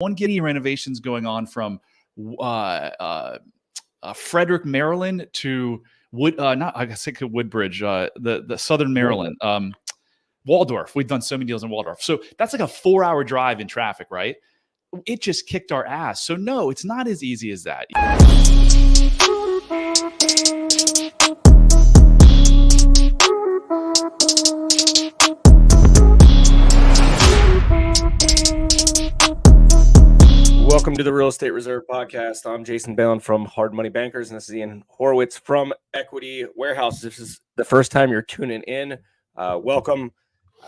one getting renovations going on from Frederick, Maryland to Woodbridge, the Southern Maryland, Waldorf. We've done so many deals in Waldorf. So that's like a 4-hour drive in traffic, right? It just kicked our ass. So no, it's not as easy as that. Welcome to the Real Estate Reserve Podcast. I'm Jason Balin from Hard Money Bankers, and this is Ian Horowitz from Equity Warehouse. If this is the first time you're tuning in, welcome.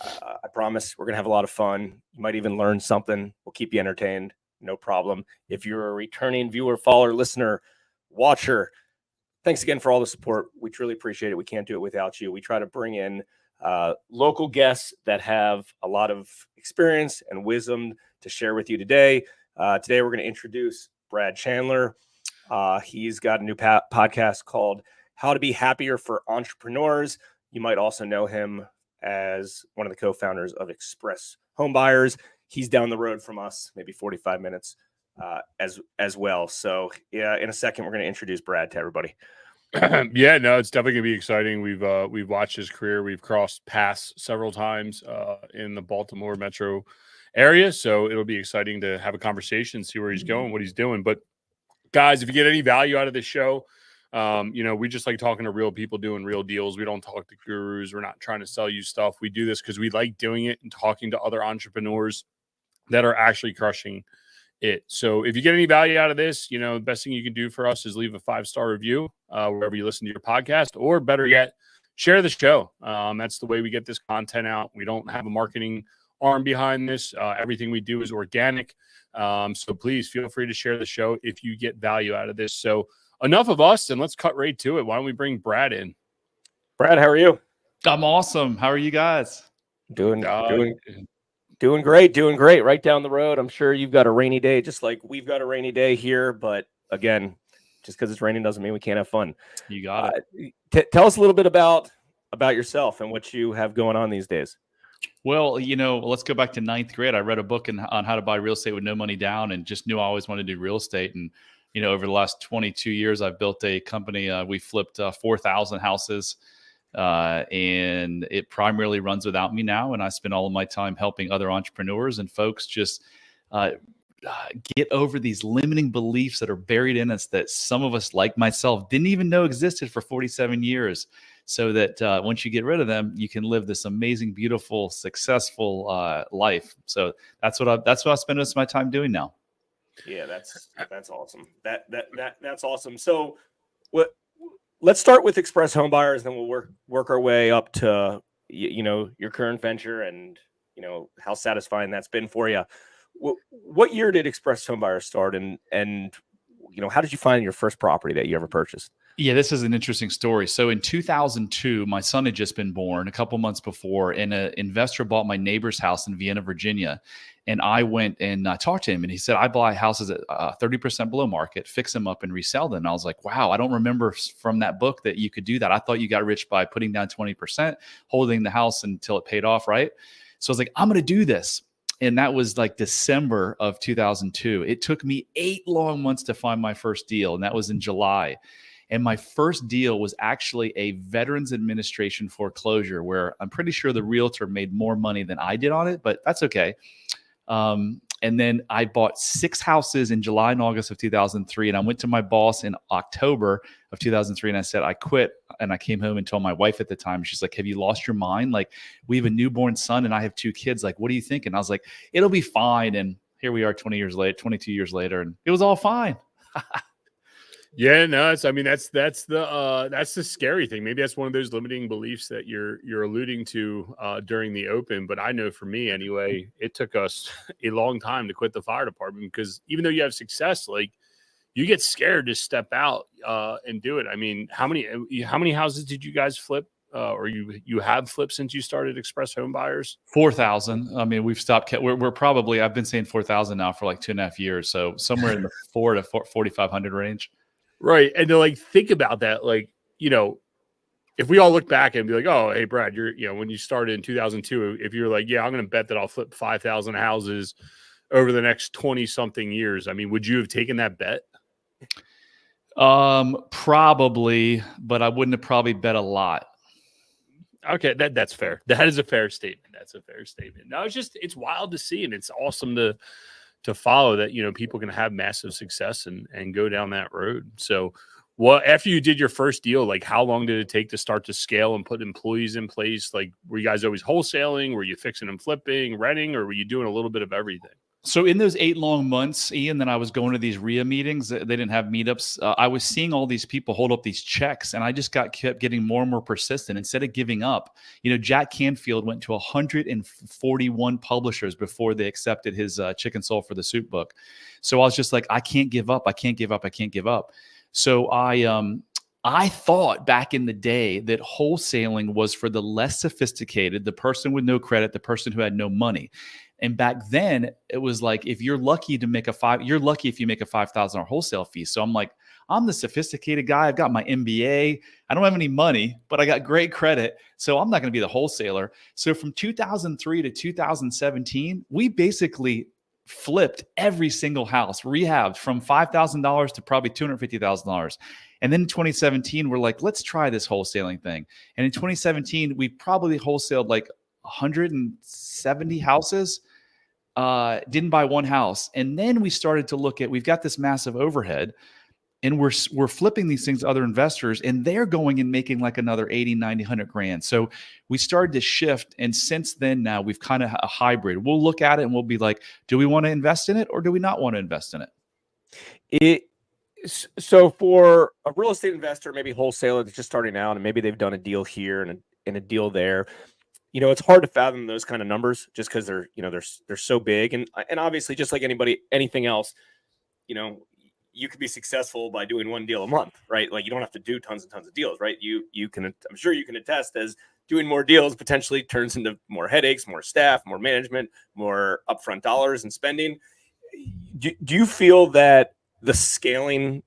I promise we're going to have a lot of fun. You might even learn something. We'll keep you entertained. No problem. If you're a returning viewer, follower, listener, watcher, thanks again for all the support. We truly appreciate it. We can't do it without you. We try to bring in local guests that have a lot of experience and wisdom to share with you today. Today, we're going to introduce Brad Chandler. He's got a new podcast called How to Be Happier for Entrepreneurs. You might also know him as one of the co-founders of Express Homebuyers. He's down the road from us, maybe 45 minutes as well. So, yeah, in a second, we're going to introduce Brad to everybody. Yeah, no, it's definitely going to be exciting. We've watched his career. We've crossed paths several times in the Baltimore metro area, so it'll be exciting to have a conversation, see where he's going, what he's doing. But guys, if you get any value out of this show, we just like talking to real people doing real deals. We don't talk to gurus. We're not trying to sell you stuff. We do this because we like doing it and talking to other entrepreneurs that are actually crushing it. So if you get any value out of this, the best thing you can do for us is leave a 5-star review wherever you listen to your podcast, or better yet, share the show. That's the way we get this content out. We don't have a marketing arm behind this. Everything we do is organic. So please feel free to share the show if you get value out of this. So enough of us, and let's cut right to it. Why don't we bring Brad in? Brad, how are you? I'm awesome. How are you guys? Doing great. Right down the road. I'm sure you've got a rainy day, just like we've got a rainy day here. But again, just because it's raining doesn't mean we can't have fun. You got it. Tell us a little bit about yourself and what you have going on these days. Well, let's go back to 9th grade. I read a book on how to buy real estate with no money down, and just knew I always wanted to do real estate. And, over the last 22 years, I've built a company. We flipped 4,000 houses, and it primarily runs without me now. And I spend all of my time helping other entrepreneurs and folks just get over these limiting beliefs that are buried in us that some of us, like myself, didn't even know existed for 47 years. So that once you get rid of them, you can live this amazing, beautiful, successful life. So that's what I spend most of my time doing now. Yeah, that's awesome. That's awesome. So, let's start with Express Homebuyers, then we'll work our way up to your current venture and how satisfying that's been for you. What year did Express Homebuyers start, and how did you find your first property that you ever purchased? Yeah, this is an interesting story. So in 2002, my son had just been born a couple months before, and an investor bought my neighbor's house in Vienna, Virginia. And I went and talked to him, and he said, I buy houses at 30% below market, fix them up and resell them. And I was like, wow, I don't remember from that book that you could do that. I thought you got rich by putting down 20%, holding the house until it paid off, right? So I was like, I'm going to do this. And that was like December of 2002. It took me 8 long months to find my first deal, and that was in July. And my first deal was actually a Veterans Administration foreclosure, where I'm pretty sure the realtor made more money than I did on it, but that's okay. And then I bought 6 houses in July and August of 2003. And I went to my boss in October of 2003 and I said, I quit. And I came home and told my wife at the time, she's like, have you lost your mind? Like, we have a newborn son and I have 2 kids. Like, what do you think? And I was like, it'll be fine. And here we are 22 years later, and it was all fine. Yeah, no, that's the scary thing. Maybe that's one of those limiting beliefs that you're alluding to during the open. But I know for me anyway, it took us a long time to quit the fire department, because even though you have success, like, you get scared to step out and do it. I mean, how many houses did you guys flip? Or you have flipped since you started Express Homebuyers? 4,000. I mean, we've stopped. We're probably, I've been saying 4,000 now for like 2.5 years. So somewhere in the 4,000 to 4,500 range. Right. And to think about that, if we all look back and be like, oh, hey, Brad, you're, when you started in 2002, if you're like, yeah, I'm going to bet that I'll flip 5,000 houses over the next 20 something years. I mean, would you have taken that bet? Probably, but I wouldn't have probably bet a lot. Okay, that's fair. That is a fair statement. That's a fair statement. No, it's wild to see, and it's awesome to follow that, people can have massive success and go down that road. So after you did your first deal, like how long did it take to start to scale and put employees in place? Like, were you guys always wholesaling? Were you fixing and flipping, renting, or were you doing a little bit of everything? So in those 8 long months, Ian, then I was going to these RIA meetings. They didn't have meetups. I was seeing all these people hold up these checks, and I just kept getting more and more persistent. Instead of giving up, Jack Canfield went to 141 publishers before they accepted his Chicken Soul for the Soup book. So I was just like, I can't give up. I can't give up. I can't give up. So I thought back in the day that wholesaling was for the less sophisticated, the person with no credit, the person who had no money. And back then it was like, if you're lucky to make you're lucky if you make a $5,000 wholesale fee. So I'm like, I'm the sophisticated guy. I've got my MBA. I don't have any money, but I got great credit. So I'm not going to be the wholesaler. So from 2003 to 2017, we basically flipped every single house, rehabbed from $5,000 to probably $250,000. And then in 2017, we're like, let's try this wholesaling thing. And in 2017, we probably wholesaled like 170 houses, didn't buy one house. And then we started to look at, we've got this massive overhead, and we're flipping these things to other investors, and they're going and making like another 80, 90, 100 grand. So we started to shift. And since then, now we've kind of a hybrid. We'll look at it and we'll be like, do we want to invest in it or do we not want to invest in it? So for a real estate investor, maybe wholesaler that's just starting out, and maybe they've done a deal here and a deal there, it's hard to fathom those kind of numbers just because they're so big. And obviously, just like anything else, you could be successful by doing one deal a month, right? Like, you don't have to do tons and tons of deals, right? I'm sure you can attest as doing more deals potentially turns into more headaches, more staff, more management, more upfront dollars and spending. Do you feel that the scaling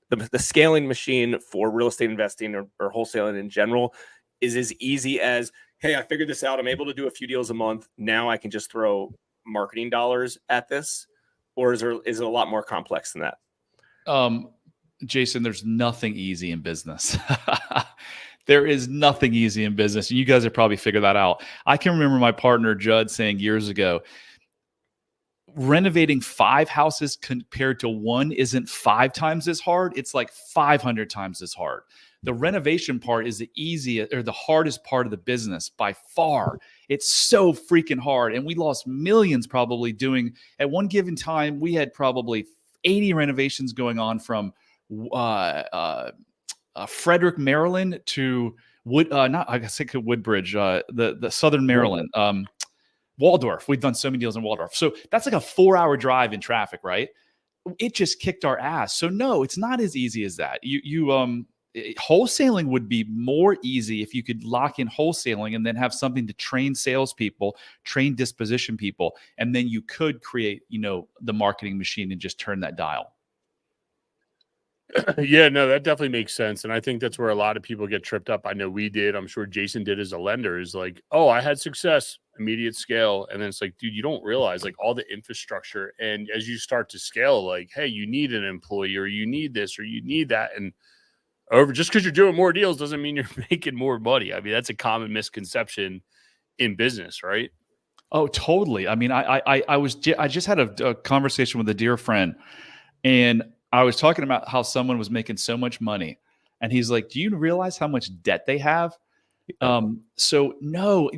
machine for real estate investing or wholesaling in general is as easy as, hey, I figured this out, I'm able to do a few deals a month, now I can just throw marketing dollars at this? Or is it a lot more complex than that? Jason, there's nothing easy in business. There is nothing easy in business. And you guys have probably figured that out. I can remember my partner Judd saying years ago, renovating 5 houses compared to 1 isn't 5 times as hard. It's like 500 times as hard. The renovation part is the easiest or the hardest part of the business by far. It's so freaking hard. And we lost millions probably doing, at one given time, we had probably 80 renovations going on from Frederick, Maryland to Woodbridge, the Southern Maryland, Waldorf. We've done so many deals in Waldorf. So that's like a 4-hour drive in traffic, right? It just kicked our ass. So no, it's not as easy as that. Wholesaling would be more easy if you could lock in wholesaling and then have something to train salespeople, train disposition people, and then you could create, the marketing machine and just turn that dial. Yeah, no, that definitely makes sense. And I think that's where a lot of people get tripped up. I know we did. I'm sure Jason did as a lender, is like, oh, I had success, immediate scale. And then it's like, dude, you don't realize like all the infrastructure. And as you start to scale, like, hey, you need an employee or you need this or you need that. And just because you're doing more deals doesn't mean you're making more money. I mean, that's a common misconception in business, right? Oh, totally. I mean, I just had a conversation with a dear friend, and I was talking about how someone was making so much money, and he's like, do you realize how much debt they have? So no,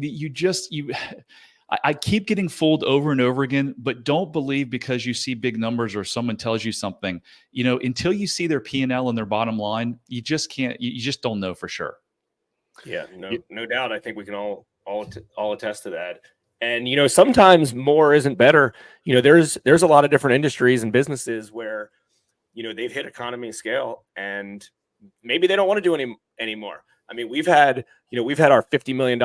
I keep getting fooled over and over again, but don't believe because you see big numbers or someone tells you something, until you see their P&L and their bottom line, you just can't, you just don't know for sure. Yeah, no doubt. I think we can all attest to that. And, sometimes more isn't better. There's a lot of different industries and businesses where, they've hit economy of scale and maybe they don't want to do anymore. I mean, we've had our $50 million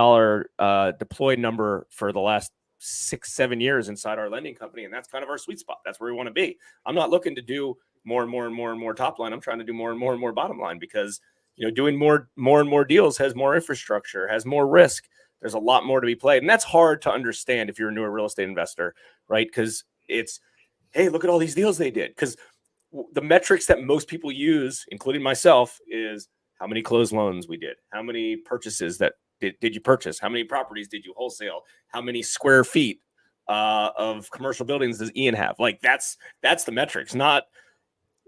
deployed number for the last 6-7 years inside our lending company. And that's kind of our sweet spot. That's where we want to be. I'm not looking to do more and more and more and more top line. I'm trying to do more and more and more bottom line because, doing more and more deals has more infrastructure, has more risk. There's a lot more to be played. And that's hard to understand if you're a newer real estate investor, right? Because hey, look at all these deals they did. Because the metrics that most people use, including myself, is how many closed loans we did, how many purchases that did you purchase, how many properties did you wholesale, how many square feet of commercial buildings does Ian have? Like that's the metrics, not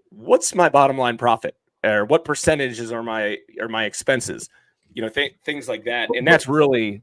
what's my bottom line profit or what percentages are my expenses, things like that. And that's really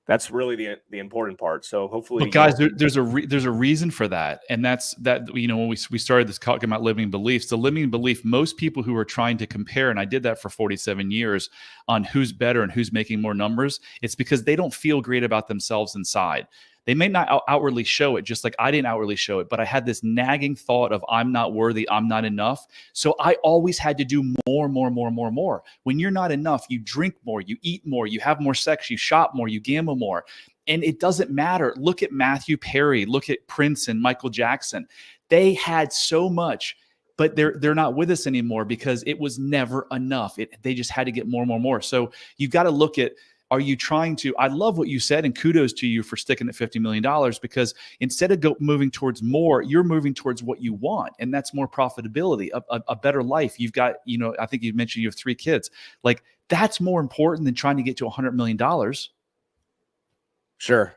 the important part. So hopefully, but guys, there's a reason for that, and that's that. When we started this talking about limiting beliefs, the limiting belief, most people who are trying to compare, and I did that for 47 years on who's better and who's making more numbers, it's because they don't feel great about themselves inside. They may not outwardly show it, just like I didn't outwardly show it, but I had this nagging thought of I'm not worthy, I'm not enough. So I always had to do more. When you're not enough, you drink more, you eat more, you have more sex, you shop more, you gamble more. And it doesn't matter. Look at Matthew Perry, look at Prince and Michael Jackson. They had so much, but they're not with us anymore because it was never enough. They just had to get more. So you've got to look at, are you trying to, I love what you said, and kudos to you for sticking at $50 million, because instead of moving towards more, you're moving towards what you want. And that's more profitability, a better life. You've got, I think you mentioned you have 3 kids. Like that's more important than trying to get to $100 million. Sure.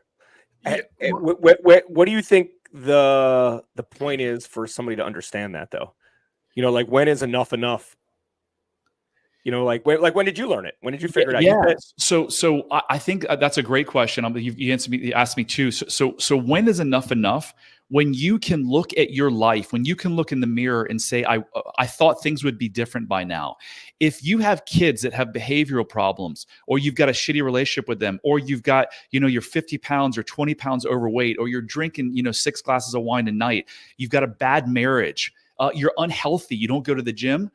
What do you think the point is for somebody to understand that though? Like when is enough? Like when did you learn it? When did you figure it out? Yeah. So I think that's a great question. You asked me too. So when is enough? When you can look at your life, when you can look in the mirror and say, I thought things would be different by now. If you have kids that have behavioral problems, or you've got a shitty relationship with them, or you've got, you're 50 pounds or 20 pounds overweight, or you're drinking, 6 glasses of wine a night, you've got a bad marriage, you're unhealthy, you don't go to the gym,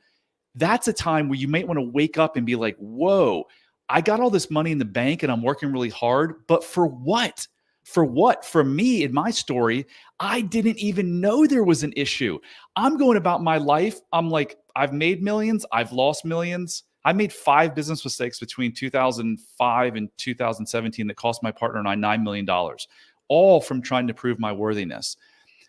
that's a time where you might want to wake up and be like, whoa, I got all this money in the bank and I'm working really hard, but for what? For what? For me, in my story, I didn't even know there was an issue. I'm going about my life. I'm like, I've made millions. I've lost millions. I made 5 business mistakes between 2005 and 2017 that cost my partner and I $9 million, all from trying to prove my worthiness.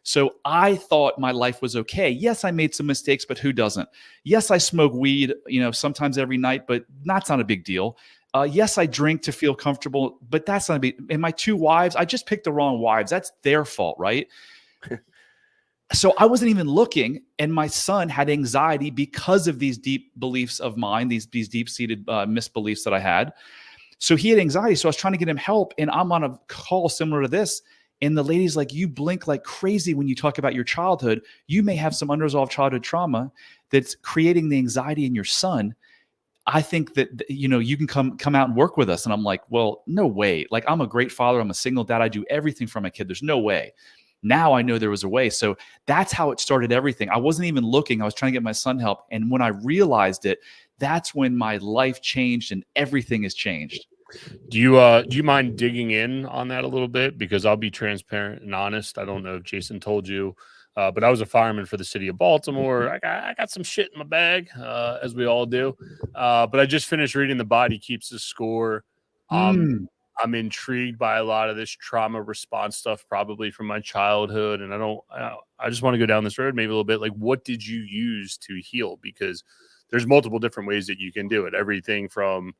So I thought my life was okay. Yes, I made some mistakes, but who doesn't? Yes, I smoke weed, sometimes every night, but that's not a big deal. Yes, I drink to feel comfortable, but that's not a big. And my 2 wives, I just picked the wrong wives. That's their fault, right? So I wasn't even looking, and my son had anxiety because of these deep beliefs of mine, these deep-seated misbeliefs that I had. So he had anxiety. So I was trying to get him help, and I'm on a call similar to this. And the lady's like, you blink like crazy when you talk about your childhood. You may have some unresolved childhood trauma that's creating the anxiety in your son. I think that, you can come out and work with us. And I'm like, well, no way. Like, I'm a great father. I'm a single dad. I do everything for my kid. There's no way. Now I know there was a way. So that's how it started everything. I wasn't even looking. I was trying to get my son help. And when I realized it, that's when my life changed and everything has changed. Do you mind digging in on that a little bit? Because I'll be transparent and honest. I don't know if Jason told you, but I was a fireman for the city of Baltimore. I got some shit in my bag, as we all do. But I just finished reading The Body Keeps the Score. I'm intrigued by a lot of this trauma response stuff, probably from my childhood. And I just want to go down this road maybe a little bit. Like, what did you use to heal? Because there's multiple different ways that you can do it. Everything from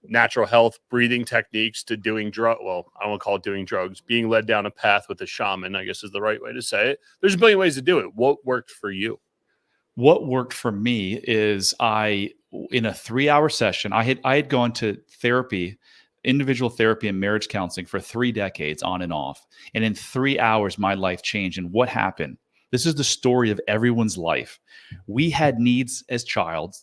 natural health, breathing techniques to doing I don't want to call it doing drugs, being led down a path with a shaman, I guess is the right way to say it. There's a billion ways to do it. What worked for you? What worked for me is in a 3-hour session, I had gone to therapy, individual therapy and marriage counseling for 3 decades on and off. And in 3 hours, my life changed. And what happened? This is the story of everyone's life. We had needs as children.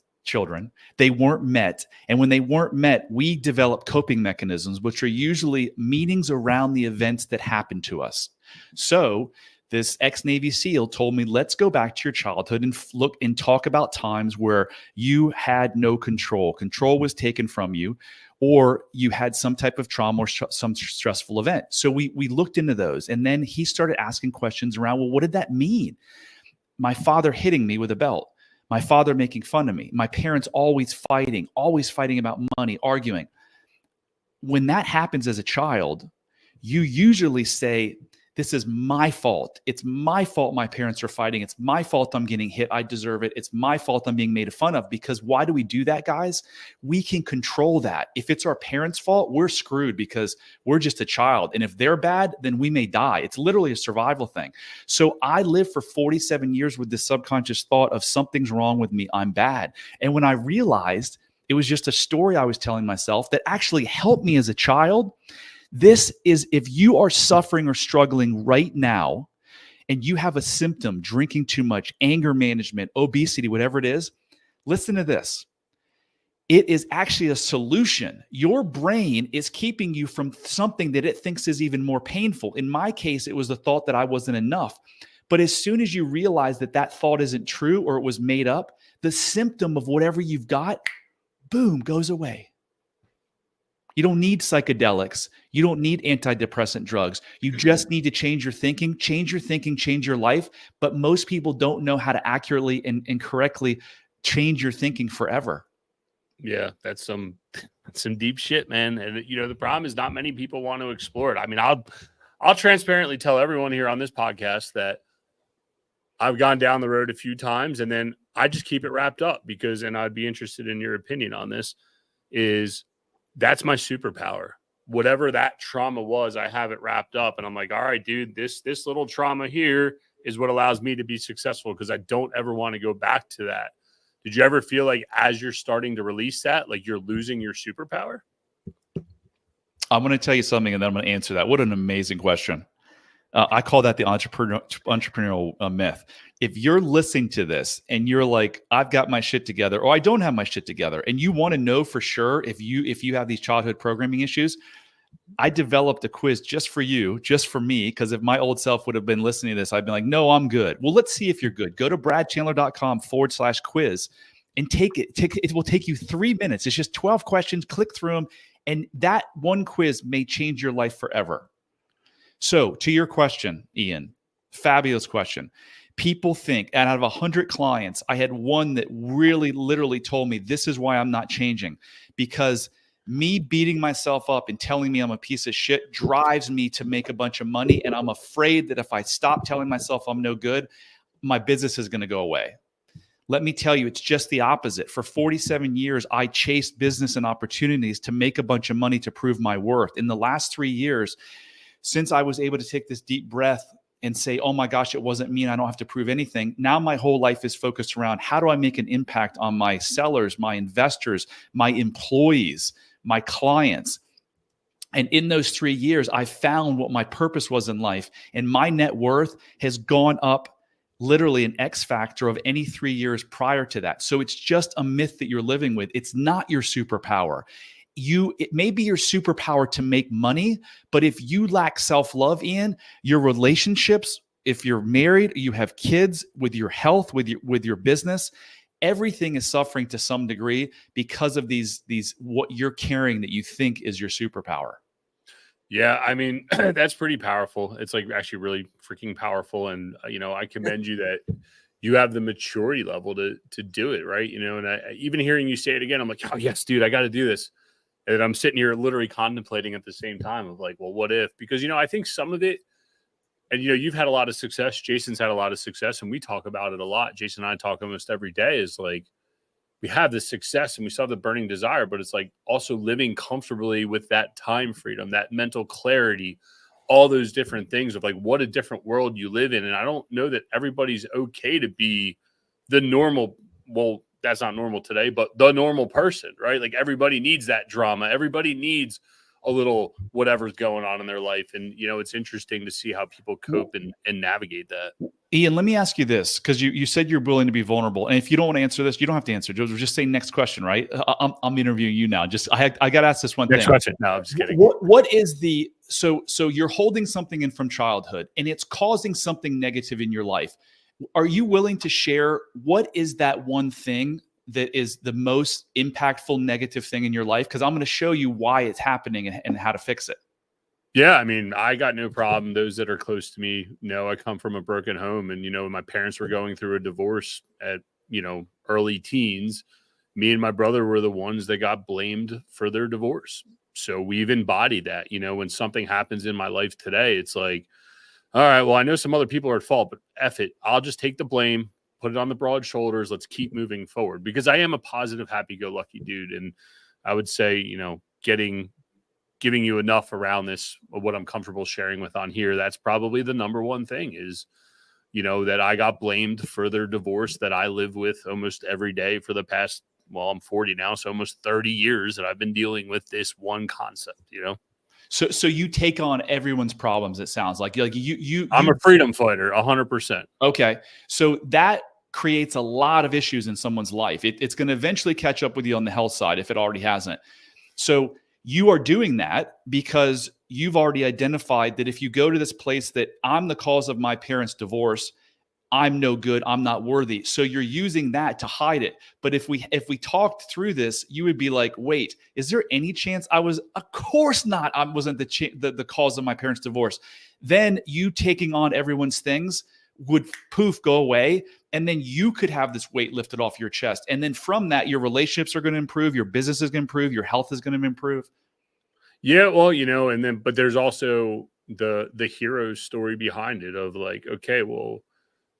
They weren't met. And when they weren't met, we developed coping mechanisms, which are usually meetings around the events that happened to us. So this ex-Navy SEAL told me, let's go back to your childhood and look and talk about times where you had no control. Control was taken from you, or you had some type of trauma or some stressful event. So we looked into those. And then he started asking questions around, well, what did that mean? My father hitting me with a belt. My father making fun of me. My parents always fighting about money, arguing. When that happens as a child, you usually say, This is my fault. It's my fault my parents are fighting. It's my fault I'm getting hit. I deserve it. It's my fault I'm being made fun of. Because why do we do that, guys? We can control that. If it's our parents' fault, we're screwed because we're just a child. And if they're bad, then we may die. It's literally a survival thing. So I lived for 47 years with this subconscious thought of something's wrong with me. I'm bad. And when I realized it was just a story I was telling myself that actually helped me as a child. This is, if you are suffering or struggling right now and you have a symptom, drinking too much, anger management, obesity, whatever it is, listen to this. It is actually a solution. Your brain is keeping you from something that it thinks is even more painful. In my case, it was the thought that I wasn't enough. But as soon as you realize that that thought isn't true or it was made up, the symptom of whatever you've got, boom, goes away. You don't need psychedelics. You don't need antidepressant drugs. You just need to change your thinking, change your life. But most people don't know how to accurately and correctly change your thinking forever. Yeah, that's some deep shit, man. And the problem is not many people want to explore it. I mean, I'll transparently tell everyone here on this podcast that I've gone down the road a few times and then I just keep it wrapped up because, and I'd be interested in your opinion on this, is that's my superpower. Whatever that trauma was, I have it wrapped up and I'm like, all right, dude, this little trauma here is what allows me to be successful because I don't ever want to go back to that. Did you ever feel like as you're starting to release that, like you're losing your superpower? I'm going to tell you something and then I'm going to answer that. What an amazing question. I call that the entrepreneurial myth. If you're listening to this and you're like, I've got my shit together, or I don't have my shit together, and you want to know for sure if you have these childhood programming issues, I developed a quiz just for you, just for me, because if my old self would have been listening to this, I'd be like, no, I'm good. Well, let's see if you're good. Go to bradchandler.com/quiz and take it. It will take you 3 minutes. It's just 12 questions. Click through them. And that one quiz may change your life forever. So to your question, Ian, fabulous question. People think, and out of 100 clients, I had one that really literally told me, this is why I'm not changing, because me beating myself up and telling me I'm a piece of shit drives me to make a bunch of money. And I'm afraid that if I stop telling myself I'm no good, my business is going to go away. Let me tell you, it's just the opposite. For 47 years, I chased business and opportunities to make a bunch of money to prove my worth. In the last 3 years, since I was able to take this deep breath and say, oh my gosh, it wasn't me and I don't have to prove anything. Now my whole life is focused around how do I make an impact on my sellers, my investors, my employees, my clients. And in those 3 years, I found what my purpose was in life. And my net worth has gone up literally an X factor of any 3 years prior to that. So it's just a myth that you're living with. It's not your superpower. It may be your superpower to make money, but if you lack self-love, Ian, your relationships, if you're married, you have kids, with your health, with your business, everything is suffering to some degree because of these what you're carrying that you think is your superpower. Yeah, I mean, that's pretty powerful. It's like actually really freaking powerful. And, I commend you that you have the maturity level to do it, right? And even hearing you say it again, I'm like, oh, yes, dude, I got to do this. And I'm sitting here literally contemplating at the same time of like, well, what if? Because, I think some of it, and, you've had a lot of success. Jason's had a lot of success, and we talk about it a lot. Jason and I talk almost every day is like, we have this success and we still have the burning desire, but it's like also living comfortably with that time freedom, that mental clarity, all those different things of like, what a different world you live in. And I don't know that everybody's okay to be the normal. Well, that's not normal today, but the normal person, right? Like everybody needs that drama. Everybody needs a little whatever's going on in their life. And, it's interesting to see how people cope and navigate that. Ian, let me ask you this, because you said you're willing to be vulnerable. And if you don't want to answer this, you don't have to answer. Just say next question, right? I'm interviewing you now. I got to ask this one thing. Next question. No, I'm just kidding. What is so you're holding something in from childhood and it's causing something negative in your life. Are you willing to share what is that one thing that is the most impactful negative thing in your life? Because I'm going to show you why it's happening and how to fix it. Yeah, I mean, I got no problem. Those that are close to me know I come from a broken home. And, my parents were going through a divorce at, early teens. Me and my brother were the ones that got blamed for their divorce. So we've embodied that, when something happens in my life today, it's like, All right. Well, I know some other people are at fault, but F it. I'll just take the blame, put it on the broad shoulders. Let's keep moving forward because I am a positive, happy-go-lucky dude. And I would say, giving you enough around this of what I'm comfortable sharing with on here, that's probably the number one thing is, that I got blamed for their divorce that I live with almost every day for the past, well, I'm 40 now, so almost 30 years that I've been dealing with this one concept, So you take on everyone's problems. It sounds like I'm a freedom fighter, 100%. Okay. So that creates a lot of issues in someone's life. It's going to eventually catch up with you on the health side if it already hasn't. So you are doing that because you've already identified that if you go to this place that I'm the cause of my parents' divorce, I'm no good, I'm not worthy. So you're using that to hide it. But if we talked through this, you would be like, wait, is there any chance I was? Of course not. I wasn't the cause of my parents' divorce. Then you taking on everyone's things would poof go away. And then you could have this weight lifted off your chest. And then from that, your relationships are going to improve, your business is going to improve, your health is going to improve. Yeah, well, but there's also the hero story behind it of like, okay, well,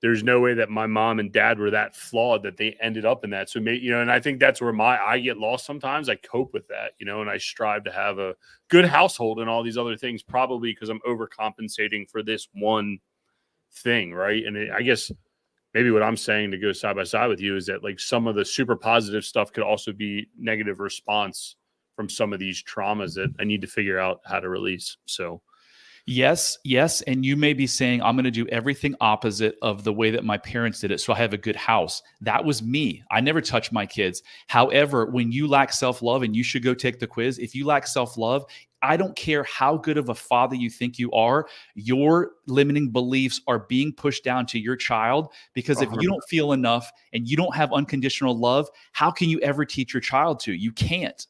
there's no way that my mom and dad were that flawed that they ended up in that. So maybe, and I think that's where I get lost sometimes. I cope with that, and I strive to have a good household and all these other things, probably because I'm overcompensating for this one thing, right? And I guess maybe what I'm saying to go side by side with you is that like some of the super positive stuff could also be negative response from some of these traumas that I need to figure out how to release. So yes. And you may be saying, I'm going to do everything opposite of the way that my parents did it. So I have a good house. That was me. I never touched my kids. However, when you lack self-love, and you should go take the quiz, if you lack self-love, I don't care how good of a father you think you are, your limiting beliefs are being pushed down to your child, because if you don't feel enough and you don't have unconditional love, how can you ever teach your child to? You can't.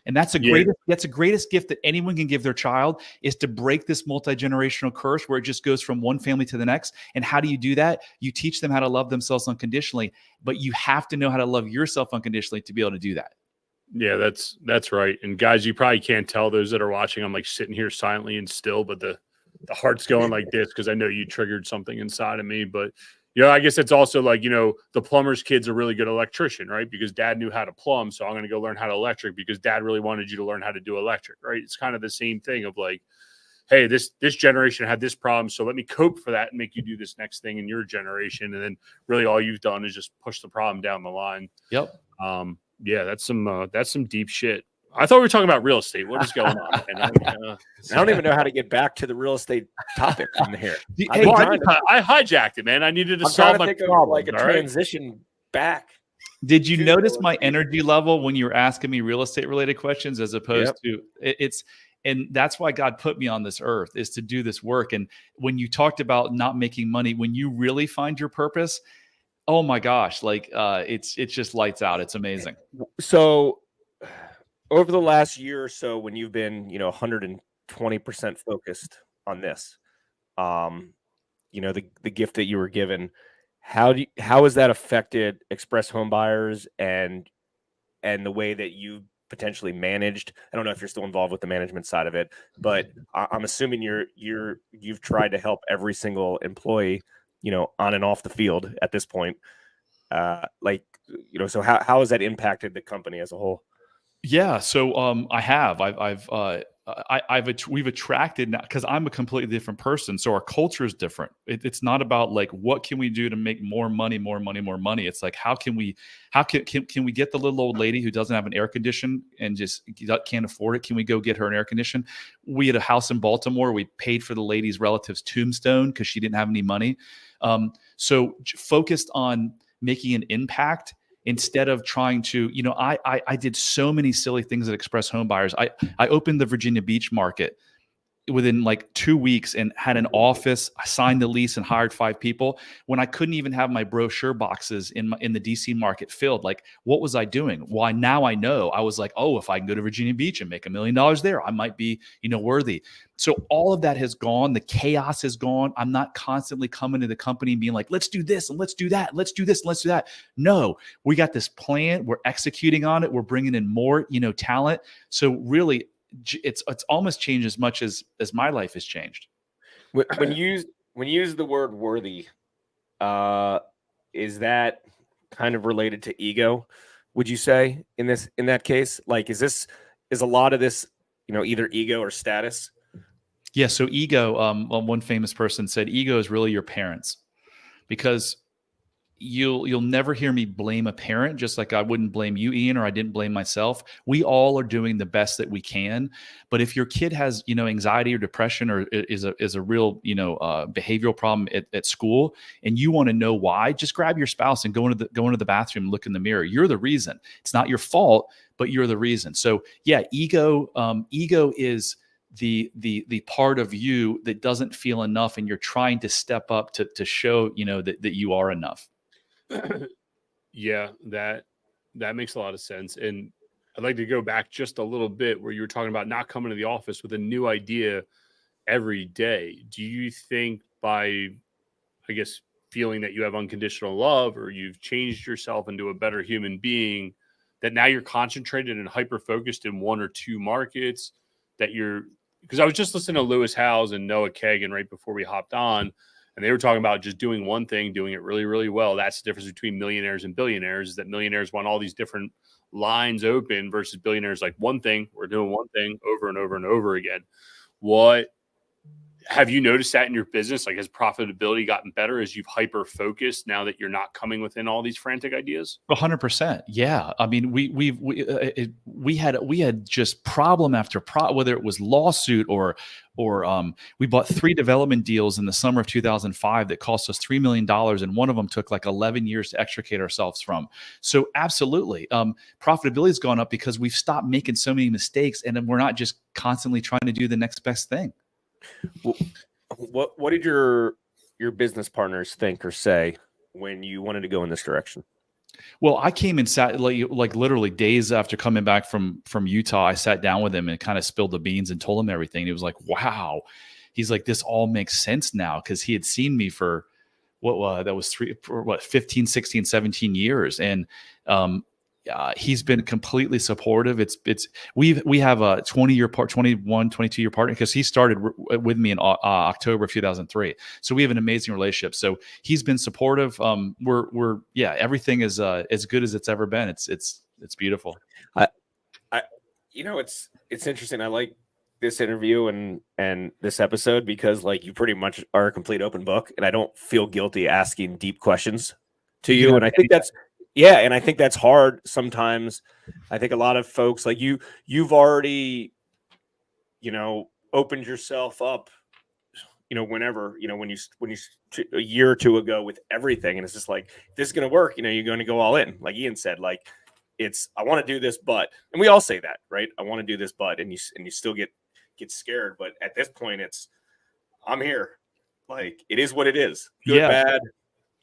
And that's the greatest gift that anyone can give their child, is to break this multi-generational curse where it just goes from one family to the next. And how do you do that? You teach them how to love themselves unconditionally, but you have to know how to love yourself unconditionally to be able to do that. Yeah, that's right. And guys, you probably can't tell, those that are watching, I'm like sitting here silently and still, but the heart's going like this because I know you triggered something inside of me. But I guess it's also like, the plumber's kid's a really good electrician, right? Because dad knew how to plumb. So I'm going to go learn how to electric because dad really wanted you to learn how to do electric, right? It's kind of the same thing of like, hey, this generation had this problem, so let me cope for that and make you do this next thing in your generation. And then really all you've done is just push the problem down the line. Yep. Yeah, that's some deep shit. I thought we were talking about real estate. What is going on? I don't even know how to get back to the real estate topic from here. I hijacked it, man. I needed to solve my problem. Like a transition back. Did you notice my energy level when you were asking me real estate related questions, as opposed to it's, and that's why God put me on this earth, is to do this work. And when you talked about not making money, when you really find your purpose, oh my gosh, like it's just lights out. It's amazing. So over the last year or so, when you've been, 120% focused on this, the gift that you were given, how has that affected Express Home Buyers and the way that you potentially managed? I don't know if you're still involved with the management side of it, but I'm assuming you've tried to help every single employee, on and off the field at this point. So how has that impacted the company as a whole? Yeah. So we've attracted, now, because I'm a completely different person. So our culture is different. It's not about like, what can we do to make more money? It's like, how can we get the little old lady who doesn't have an air condition and just can't afford it? Can we go get her an air condition? We had a house in Baltimore. We paid for the lady's relative's tombstone because she didn't have any money. So focused on making an impact, instead of trying to, I did so many silly things at Express Home Buyers. I opened the Virginia Beach market within like 2 weeks and had an office. I signed the lease and hired 5 people when I couldn't even have my brochure boxes in the DC market filled. Like, what was I doing? Why, now I know. I was like, oh, if I can go to Virginia Beach and make $1 million there, I might be, worthy. So all of that has gone. The chaos is gone. I'm not constantly coming to the company and being like, let's do this and let's do that. Let's do this and let's do that. No, we got this plan. We're executing on it. We're bringing in more, talent. So really, it's almost changed as much as my life has changed. When you when you use the word worthy, is that kind of related to ego? Would you say in that case, like, is a lot of this, either ego or status? Yeah. So ego, one famous person said, ego is really your parents, because you'll never hear me blame a parent, just like I wouldn't blame you, Ian, or I didn't blame myself. We all are doing the best that we can. But if your kid has, anxiety or depression, or is a real, behavioral problem at school, and you want to know why, just grab your spouse and go into the bathroom and look in the mirror. You're the reason. It's not your fault, but you're the reason. So yeah, ego is the part of you that doesn't feel enough, and you're trying to step up to show, that you are enough. Yeah, that makes a lot of sense. And I'd like to go back just a little bit where you were talking about not coming to the office with a new idea every day. Do you think by, I guess, feeling that you have unconditional love, or you've changed yourself into a better human being, that now you're concentrated and hyper focused in one or two markets, because I was just listening to Lewis Howes and Noah Kagan right before we hopped on, and they were talking about just doing one thing, doing it really, really well. That's the difference between millionaires and billionaires, is that millionaires want all these different lines open versus billionaires like one thing. We're doing one thing over and over and over again. What have you noticed that in your business? Like, has profitability gotten better as you've hyper focused now that you're not coming within all these frantic ideas? 100%. Yeah. I mean, we had just problem after problem, whether it was lawsuit or we bought 3 development deals in the summer of 2005 that cost us $3 million. And one of them took like 11 years to extricate ourselves from. So absolutely. Profitability has gone up because we've stopped making so many mistakes, and then we're not just constantly trying to do the next best thing. What did your business partners think or say when you wanted to go in this direction? Well, I came and sat like literally days after coming back from Utah. I sat down with him and kind of spilled the beans and told him everything. He was like, "Wow." He's like, "This all makes sense now," because he had seen me for 15, 16, 17 years, and he's been completely supportive. We have a 21, 22 year partner, because he started with me in October of 2003. So we have an amazing relationship. So he's been supportive. Everything is as good as it's ever been. It's beautiful. It's interesting. I like this interview and this episode because, like, you pretty much are a complete open book, and I don't feel guilty asking deep questions to you. And I think that's hard sometimes. I think a lot of folks, like you've already, opened yourself up, whenever, when you a year or two ago with everything, and it's just like, this is going to work, you're going to go all in. Like Ian said, like, I want to do this, but, and we all say that, right? I want to do this, but, and you still get scared. But at this point, I'm here. Like, it is what it is. Good, bad,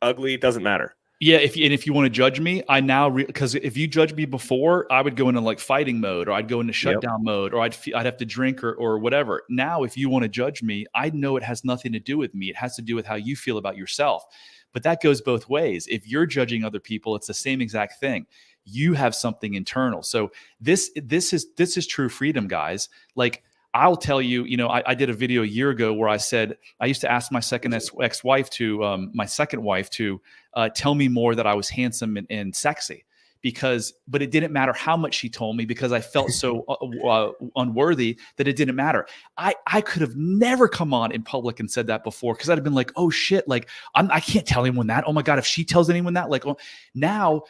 ugly, it doesn't matter. Yeah, if you want to judge me, I now because if you judge me before, I would go into like fighting mode, or I'd go into shutdown mode, or I'd have to drink or whatever. Now, if you want to judge me, I know it has nothing to do with me. It has to do with how you feel about yourself. But that goes both ways. If you're judging other people, it's the same exact thing. You have something internal. So this is true freedom, guys. Like, I'll tell you, I did a video a year ago where I said I used to ask my second ex-wife to my second wife to tell me more that I was handsome and sexy, but it didn't matter how much she told me, because I felt so unworthy that it didn't matter. I could have never come on in public and said that before, because I'd have been like, oh shit, like I can't tell anyone that. Oh my God, if she tells anyone that, like, now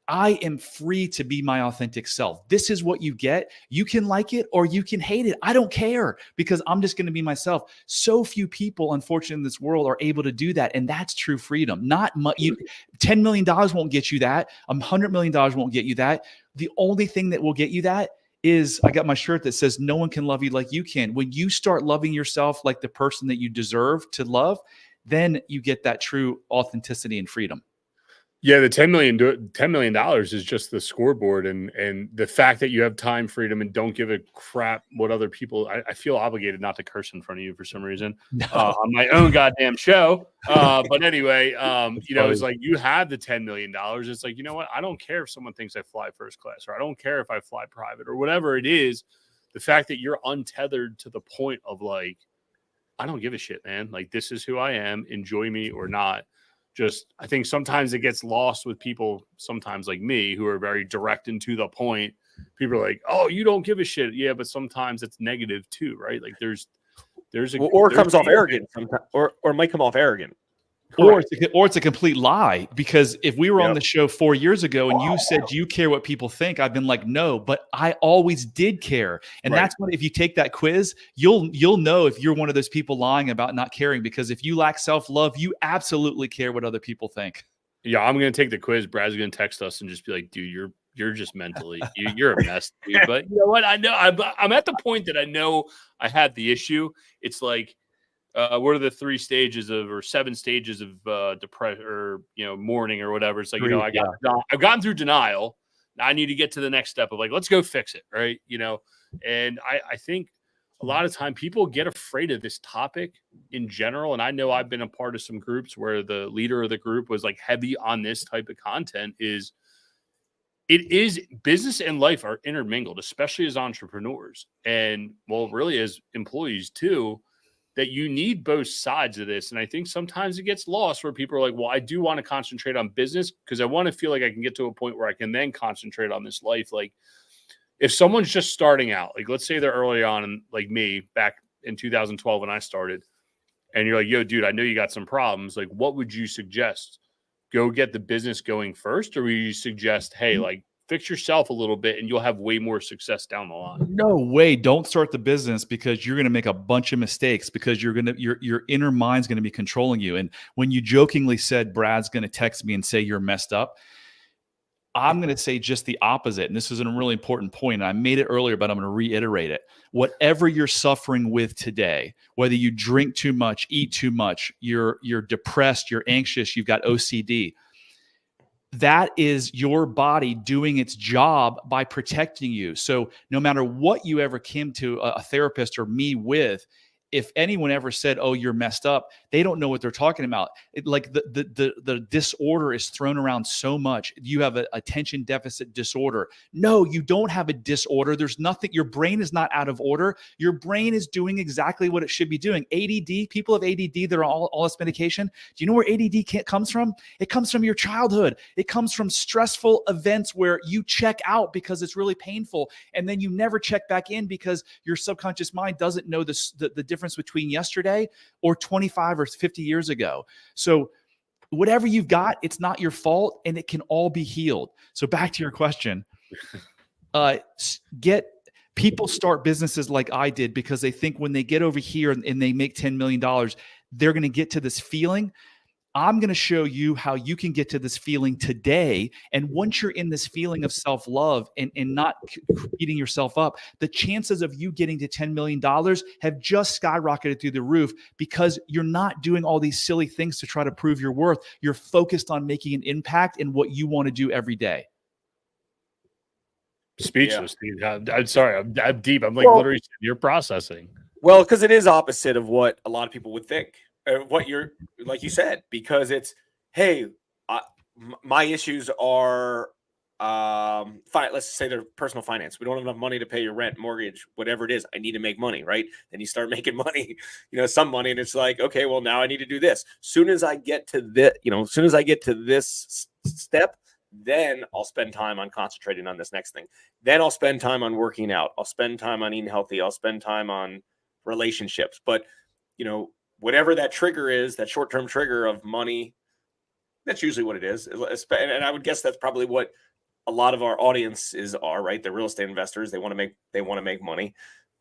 I am free to be my authentic self. This is what you get. You can like it or you can hate it. I don't care, because I'm just going to be myself. So few people, unfortunately, in this world are able to do that. And that's true freedom. Not much. $10 million won't get you that. $100 million won't get you that. The only thing that will get you that is, I got my shirt that says, no one can love you like you can. When you start loving yourself like the person that you deserve to love, then you get that true authenticity and freedom. Yeah, the $10 million is just the scoreboard, and the fact that you have time freedom and don't give a crap what other people. I feel obligated not to curse in front of you for some reason on my own goddamn show. But anyway, it's like you have the $10 million. It's like, you know what? I don't care if someone thinks I fly first class, or I don't care if I fly private, or whatever it is. The fact that you're untethered to the point of like, I don't give a shit, man. Like, this is who I am. Enjoy me or not. Just, I think sometimes it gets lost with people, sometimes like me, who are very direct and to the point. People are like, oh, you don't give a shit. Yeah, but sometimes it's negative too, right? Like there's it comes off arrogant sometimes, or it might come off arrogant. Or it's a complete lie, because if we were on the show 4 years ago and you said, do you care what people think? I've been like, no, but I always did care. And that's what, if you take that quiz, you'll know if you're one of those people lying about not caring, because if you lack self-love, you absolutely care what other people think. Yeah, I'm going to take the quiz. Brad's going to text us and just be like, dude, you're just mentally, you're a mess, dude. But you know what? I know I'm at the point that I know I had the issue. It's like, what are the 7 stages of depression, or mourning, or whatever? It's like, I've gotten through denial. Now I need to get to the next step of like, let's go fix it, right? And I think a lot of time people get afraid of this topic in general. And I know I've been a part of some groups where the leader of the group was like heavy on this type of content. It is business and life are intermingled, especially as entrepreneurs, and really as employees too. That you need both sides of this. And I think sometimes it gets lost where people are like, well, I do want to concentrate on business because I want to feel like I can get to a point where I can then concentrate on this life. Like if someone's just starting out, like let's say they're early on, and like me back in 2012 when I started, and you're like, yo, dude, I know you got some problems. Like, what would you suggest? Go get the business going first? Or would you suggest, hey, like, fix yourself a little bit and you'll have way more success down the line? No way. Don't start the business, because you're going to make a bunch of mistakes, because your inner mind's going to be controlling you. And when you jokingly said Brad's going to text me and say you're messed up, I'm going to say just the opposite. And this is a really important point. I made it earlier, but I'm going to reiterate it. Whatever you're suffering with today, whether you drink too much, eat too much, you're depressed, you're anxious, you've got OCD, that is your body doing its job by protecting you. So no matter what you ever came to a therapist or me with, if anyone ever said, oh, you're messed up, they don't know what they're talking about. The disorder is thrown around so much. You have a attention deficit disorder. No, you don't have a disorder. There's nothing. Your brain is not out of order. Your brain is doing exactly what it should be doing. ADD, people have ADD, they're all this medication. Do you know where ADD comes from? It comes from your childhood. It comes from stressful events where you check out because it's really painful. And then you never check back in because your subconscious mind doesn't know the difference between yesterday or 25 or 50 years ago. So whatever you've got, it's not your fault, and it can all be healed. So back to your question, people start businesses like I did because they think when they get over here and they make $10 million, they're going to get to this feeling. I'm going to show you how you can get to this feeling today. And once you're in this feeling of self-love and not beating yourself up, the chances of you getting to $10 million have just skyrocketed through the roof, because you're not doing all these silly things to try to prove your worth. You're focused on making an impact in what you want to do every day. Speechless, dude. I'm sorry. I'm deep. I'm like literally, you're processing. Well, because it is opposite of what a lot of people would think. What you're, like you said, because it's, hey, my issues are, let's say they're personal finance. We don't have enough money to pay your rent, mortgage, whatever it is. I need to make money, right? Then you start making money, some money, and it's like, okay, well, now I need to do this. Soon as I get to this, step, then I'll spend time on concentrating on this next thing. Then I'll spend time on working out. I'll spend time on eating healthy. I'll spend time on relationships. But, whatever that trigger is, that short-term trigger of money, that's usually what it is. And I would guess that's probably what a lot of our audiences are, right? They're real estate investors. They want to make money.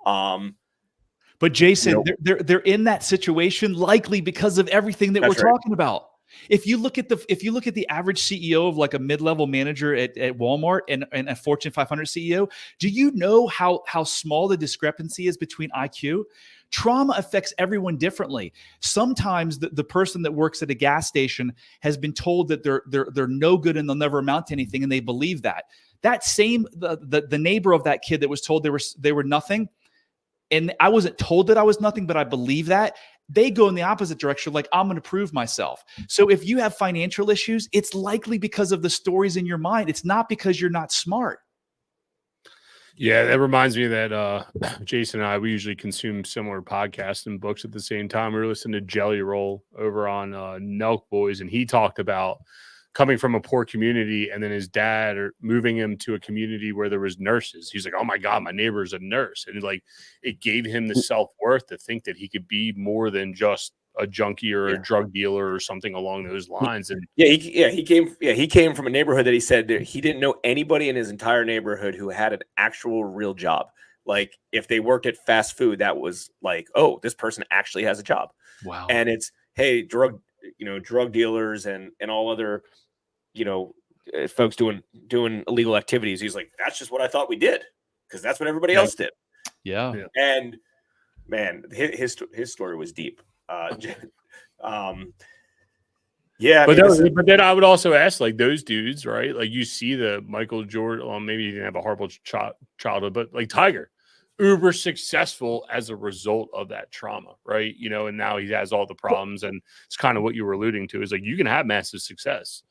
But Jason, they're in that situation likely because of everything that we're talking about. If you look at the average CEO of like a mid-level manager at Walmart and a Fortune 500 CEO, do you know how small the discrepancy is between IQ? Trauma affects everyone differently. Sometimes the person that works at a gas station has been told that they're no good and they'll never amount to anything, and they believe that. That same the neighbor of that kid that was told they were nothing, and I wasn't told that I was nothing, but I believe that. They go in the opposite direction, like, I'm going to prove myself. So if you have financial issues, it's likely because of the stories in your mind. It's not because you're not smart. Yeah, that reminds me that Jason and I, we usually consume similar podcasts and books at the same time. We were listening to Jelly Roll over on Nelk Boys, and he talked about coming from a poor community and then his dad moving him to a community where there was nurses. He's like, oh my God, my neighbor's a nurse. And it gave him the self-worth to think that he could be more than just a junkie or a drug dealer or something along those lines. And he came from a neighborhood that he said that he didn't know anybody in his entire neighborhood who had an actual real job. Like if they worked at fast food, that was like, oh, this person actually has a job. Wow. And it's, hey, drug dealers and all other, folks doing illegal activities. He's like, that's just what I thought we did, because that's what everybody else did. Yeah. And man, his story was deep. Yeah, but then I would also ask, like, those dudes, right? Like, you see the Michael Jordan, well, maybe he didn't have a horrible childhood, but like Tiger, uber successful as a result of that trauma, right? And now he has all the problems, and it's kind of what you were alluding to, is like, you can have massive success,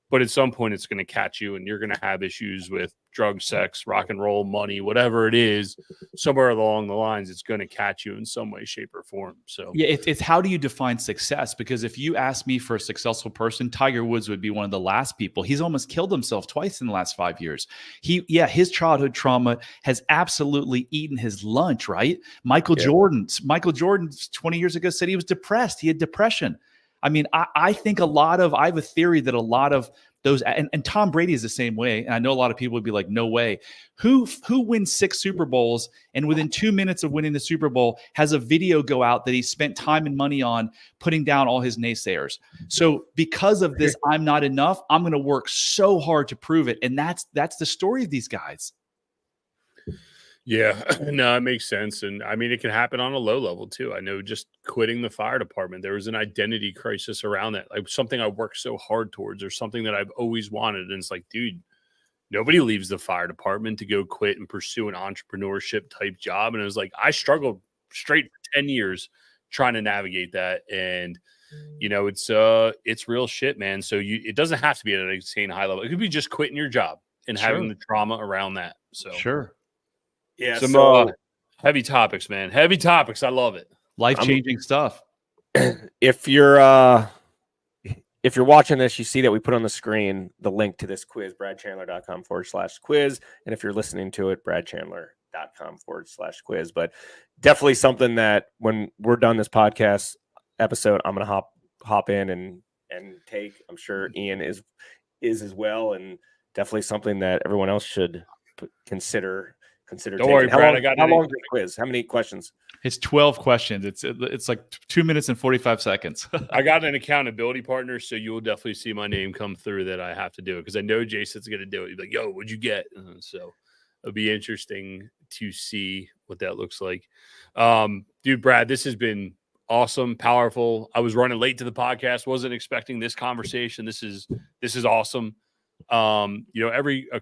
but at some point it's going to catch you, and you're going to have issues with drugs, sex, rock and roll, money, whatever it is. Somewhere along the lines, it's going to catch you in some way, shape, or form. So yeah, it's how do you define success? Because if you ask me for a successful person, Tiger Woods would be one of the last people. He's almost killed himself twice in the last 5 years. His childhood trauma has absolutely eaten his lunch, right? Michael Jordan 20 years ago said he was depressed. He had depression. I mean, I think I have a theory that a lot of those, and Tom Brady is the same way. And I know a lot of people would be like, no way. Who wins 6 Super Bowls and within 2 minutes of winning the Super Bowl has a video go out that he spent time and money on putting down all his naysayers? So because of this, I'm not enough. I'm going to work so hard to prove it. And that's the story of these guys. Yeah, no, it makes sense. And I mean, it can happen on a low level too. I know just quitting the fire department, there was an identity crisis around that, like something I worked so hard towards or something that I've always wanted. And it's like, dude, nobody leaves the fire department to go quit and pursue an entrepreneurship type job. And it was like, I struggled straight for 10 years trying to navigate that. And, it's real shit, man. So it doesn't have to be at an insane high level. It could be just quitting your job and having the trauma around that. So sure. Yeah, some heavy topics, man. Heavy topics. I love it. Life-changing stuff. If you're watching this, you see that we put on the screen the link to this quiz, bradchandler.com/quiz. And if you're listening to it, bradchandler.com/quiz. But definitely something that when we're done this podcast episode, I'm going to hop in and take. I'm sure Ian is as well. And definitely something that everyone else should consider. Don't worry, Brad. How long is the quiz? How many questions? It's 12 questions. It's like 2 minutes and 45 seconds. I got an accountability partner, so you will definitely see my name come through that I have to do it, because I know Jason's going to do it. He's like, yo, what'd you get? So it'll be interesting to see what that looks like. Dude, Brad, this has been awesome, powerful. I was running late to the podcast. Wasn't expecting this conversation. This is awesome. A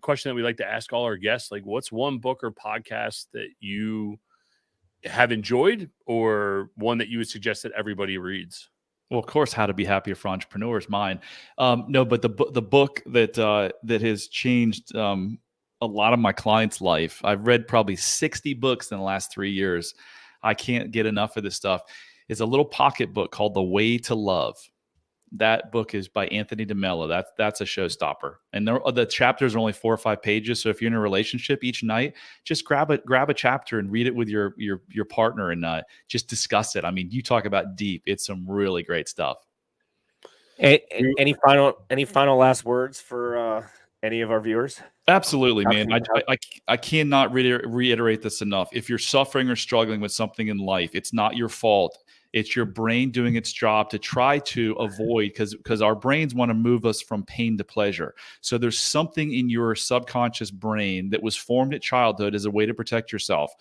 question that we like to ask all our guests, like, what's one book or podcast that you have enjoyed, or one that you would suggest that everybody reads? Well, of course, How to Be Happier for Entrepreneurs, mine. No, but the book that has changed a lot of my clients' life. I've read probably 60 books in the last 3 years. I can't get enough of this stuff. It's a little pocket book called The Way to Love. That book is by Anthony DeMello. That's a showstopper. And the chapters are only 4 or 5 pages. So if you're in a relationship each night, just grab a chapter and read it with your partner and just discuss it. I mean, you talk about deep. It's some really great stuff. Any final last words for any of our viewers? Absolutely, man. I cannot reiterate this enough. If you're suffering or struggling with something in life, it's not your fault. It's your brain doing its job to try to avoid, because our brains want to move us from pain to pleasure. So there's something in your subconscious brain that was formed at childhood as a way to protect yourself.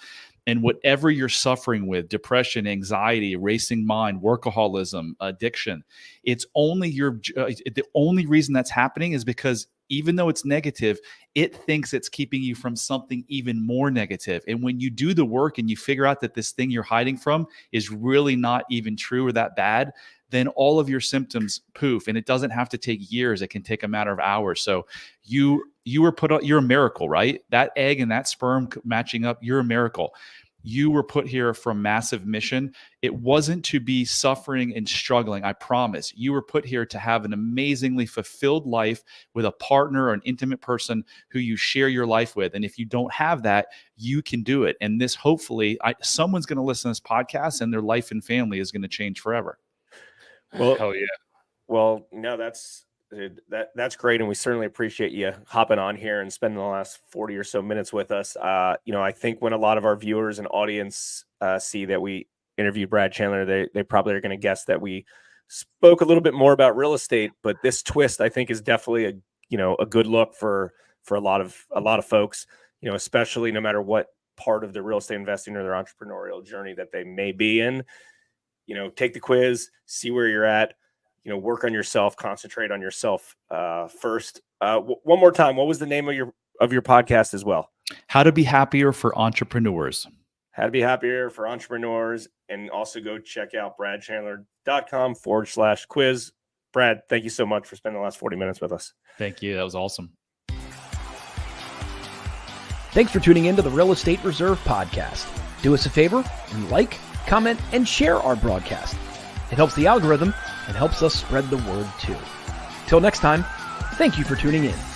And whatever you're suffering with, depression, anxiety, racing mind, workaholism, addiction, it's only the only reason that's happening is because even though it's negative, it thinks it's keeping you from something even more negative. And when you do the work and you figure out that this thing you're hiding from is really not even true or that bad, then all of your symptoms poof. And it doesn't have to take years. It can take a matter of hours. So you were put on, you're a miracle, right? That egg and that sperm matching up, you're a miracle. You were put here for a massive mission. It wasn't to be suffering and struggling. I promise. You were put here to have an amazingly fulfilled life with a partner or an intimate person who you share your life with. And if you don't have that, you can do it. And this, hopefully, someone's going to listen to this podcast and their life and family is going to change forever. Well, hell yeah. Well, no, that's great, and we certainly appreciate you hopping on here and spending the last 40 or so minutes with us. I think when a lot of our viewers and audience see that we interviewed Brad Chandler, they probably are going to guess that we spoke a little bit more about real estate. But this twist, I think, is definitely a good look for a lot of folks. Especially no matter what part of the real estate investing or their entrepreneurial journey that they may be in. Take the quiz, see where you're at. Work on yourself, concentrate on yourself first. One more time, what was the name of your podcast as well? How to be happier for entrepreneurs. How to be happier for entrepreneurs. And also go check out bradchandler.com/quiz. Brad, thank you so much for spending the last 40 minutes with us. Thank you. That was awesome. Thanks for tuning in to the Real Estate Reserve podcast. Do us a favor and like, comment, and share our broadcast. It helps the algorithm and helps us spread the word too. Till next time, thank you for tuning in.